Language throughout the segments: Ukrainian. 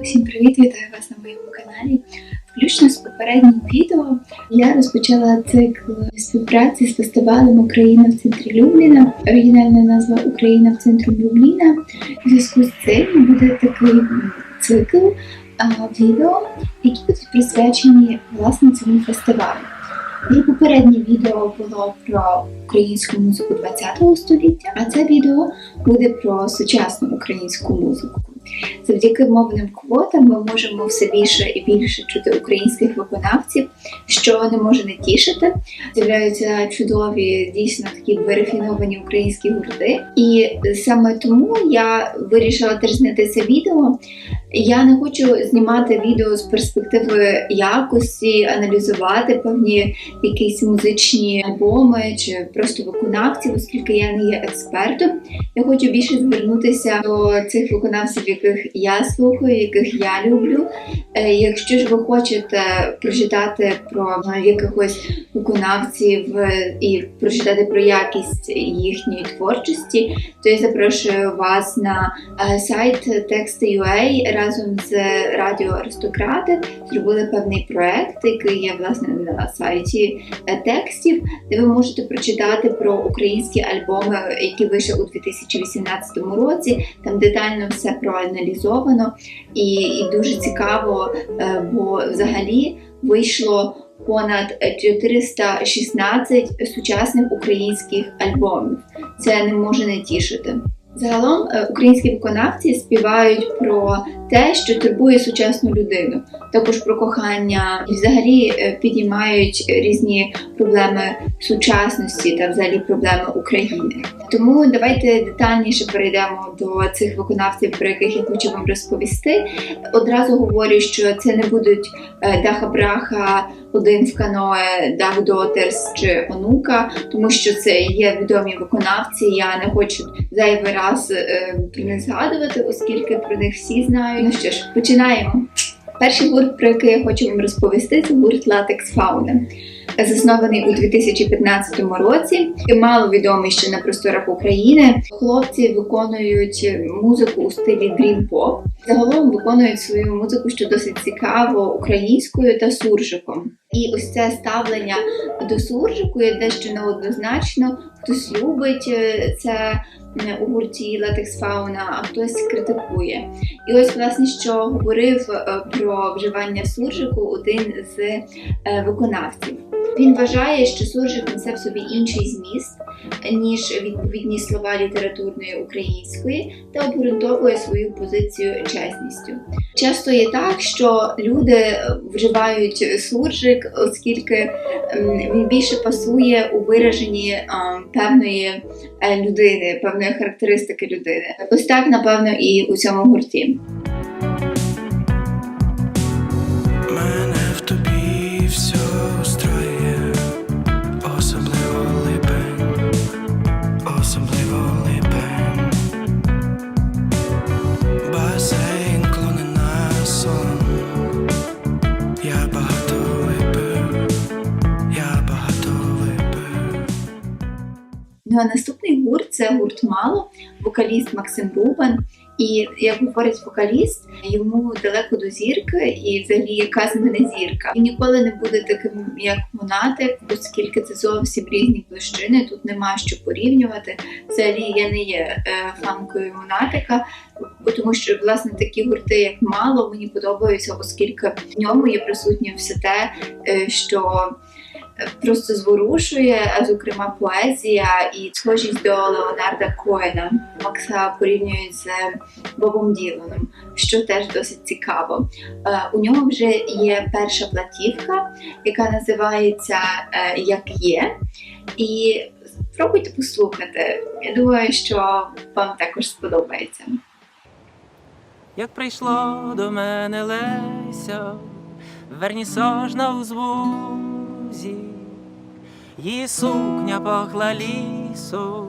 Усім привіт! Вітаю вас на моєму каналі. Включно з попереднім відео я розпочала цикл співпраці з фестивалем «Україна в центрі Любліна». Оригінальна назва «Україна в центрі Любліна». У зв'язку з цим буде такий цикл відео, які будуть присвячені власне цьому фестивалю. Вже попереднє відео було про українську музику ХХ століття, а це відео буде про сучасну українську музику. Завдяки мовним квотам ми можемо все більше і більше чути українських виконавців, що не може не тішити. З'являються чудові, дійсно такі вирафіновані українські гурти. І саме тому я вирішила теж зняти це відео. Я не хочу знімати відео з перспективи якості, аналізувати певні якісь музичні альбоми чи просто виконавців, оскільки я не є експертом. Я хочу більше звернутися до цих виконавців, яких я слухаю, яких я люблю. Якщо ж ви хочете прочитати про якихось виконавців і прочитати про якість їхньої творчості, то я запрошую вас на сайт Тексти.ua. Разом з Радіо Аристократи зробили певний проект, який є власне на сайті текстів, де ви можете прочитати про українські альбоми, які вийшли у 2018 році. Там детально все проаналізовано і дуже цікаво, бо взагалі вийшло понад 416 сучасних українських альбомів. Це не може не тішити. Загалом українські виконавці співають про те, що турбує сучасну людину, також про кохання і взагалі підіймають різні проблеми сучасності та взагалі проблеми України. Тому давайте детальніше перейдемо до цих виконавців, про яких я хочу вам розповісти. Одразу говорю, що це не будуть Даха Браха, Один в каное, Дах Дотерс чи Онука, тому що це є відомі виконавці, я не хочу зайвий раз про них згадувати, оскільки про них всі знають. Ну що ж, починаємо. Перший гурт, про який я хочу вам розповісти, це гурт Latex Fauna. Заснований у 2015 році, мало відомий ще на просторах України. Хлопці виконують музику у стилі дрім-поп. Загалом виконують свою музику, що досить цікаво, українською та суржиком. І ось це ставлення до суржику є дещо неоднозначно. Хтось любить це у гурті Latex Fauna, а хтось критикує. І ось, власне, що говорив про вживання суржику один з виконавців. Він вважає, що суржик несе в собі інший зміст, ніж відповідні слова літературної української, та обґрунтовує свою позицію чесністю. Часто є так, що люди вживають суржик, оскільки він більше пасує у вираженні певної людини, певної характеристики людини. Ось так, напевно, і у цьому гурті. Мене в тобі все устраює, особливо липень, особливо липень. Басейн клоне на сон, я багато випив, я багато випив. Ну а наступний гурт – це гурт Мало, вокаліст Максим Рубан. І, як говорить вокаліст, йому далеко до зірки, і взагалі яка з мене зірка. Він ніколи не буде таким, як Монатик, оскільки це зовсім різні площини, тут нема що порівнювати. Взагалі я не є фанкою Монатика, тому що, власне, такі гурти, як Мало, мені подобаються, оскільки в ньому є присутнє все те, що просто зворушує, а зокрема поезія і схожість до Леонарда Коена. Макса порівнюють з Бобом Діланом, що теж досить цікаво. У нього вже є перша платівка, яка називається «Як є». І спробуйте послухати. Я думаю, що вам також сподобається. Як прийшло до мене Леся, вернісаж на узвозі, її сукня пахла лісом,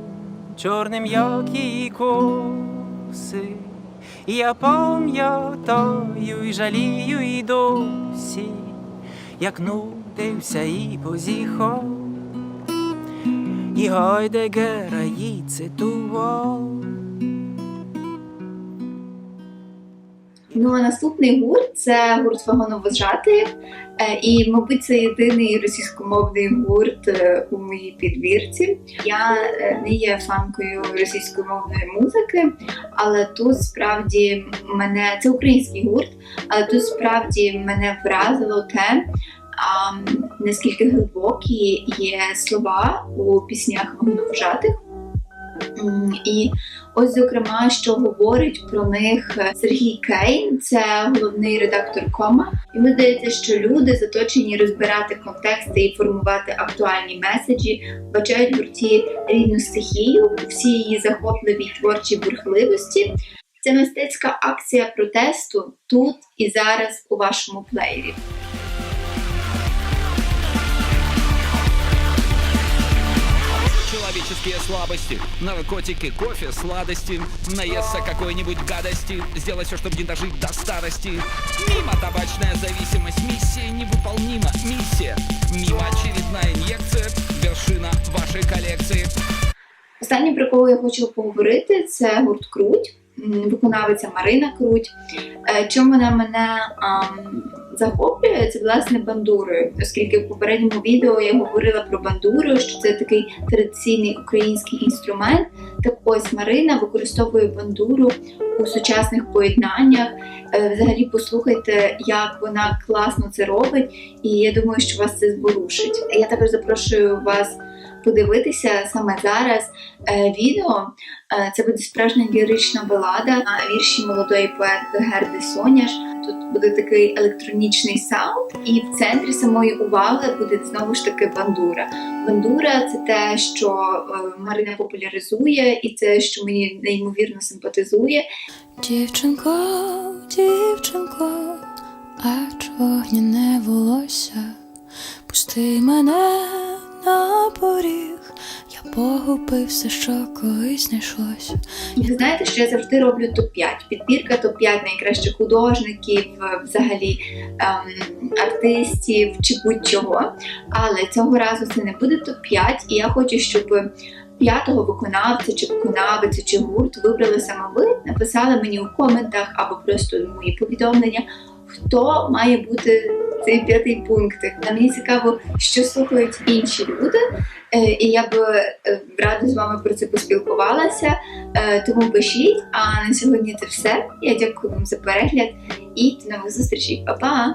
чорним, як її коси. І я пам'ятаю і жалію і досі, як нудився і позіхав, і Гайдегера їй цитував. Ну а наступний гурт це гурт Вагоновожатих. І, мабуть, це єдиний російськомовний гурт у моїй підбірці. Я не є фанкою російськомовної музики, але тут справді мене... Це український гурт, але тут справді мене вразило те, наскільки глибокі є слова у піснях Вагоновожатих. І ось, зокрема, що говорить про них Сергій Кейн, це головний редактор Кома. Йому здається, що люди, заточені розбирати контексти і формувати актуальні меседжі, вбачають в гурті рідну стихію, всі її захопливі творчі бурхливості. Це мистецька акція протесту тут і зараз у вашому плеєрі. Человеческие слабости, наркотики, кофе, сладости, наесться какой-нибудь гадости, сделать все, чтобы не дожить до старости. Мимо табачная зависимость, миссия невыполнима, миссия. Мимо очередная инъекция, вершина вашей коллекции. Останнє, про кого я хочу поговорити, це гурт Круть, виконавиця Марина Круть. Чому вона мене захоплює, це, власне, бандурою, оскільки в попередньому відео я говорила про бандуру, що це такий традиційний український інструмент. Так ось Марина використовує бандуру у сучасних поєднаннях. Взагалі послухайте, як вона класно це робить, і я думаю, що вас це зворушить. Я також запрошую вас подивитися саме зараз відео. Це буде справжня лірична балада на вірші молодої поетки Герди Соняш. Тут буде такий електронічний саунд, і в центрі самої уваги буде знову ж таки бандура. Бандура – це те, що Марина популяризує, і це, що мені неймовірно симпатизує. Дівчинко, дівчинко, аж вогняне волосся, пусти мене на поріг, я погубив все, що колись знайшлось. І ви знаєте, що я завжди роблю топ-5. Підбірка топ-5 найкращих художників, взагалі артистів чи будь-чого. Але цього разу це не буде топ-5, і я хочу, щоб п'ятого виконавця чи виконавицю чи гурт вибрали саме ви, написали мені у коментах або просто в мої повідомлення, хто має бути цей п'ятий пунктик. Мені цікаво, що слухають інші люди, і я б радо з вами про це поспілкувалася, тому пишіть. А на сьогодні це все. Я дякую вам за перегляд і до нових зустрічей. Па-па!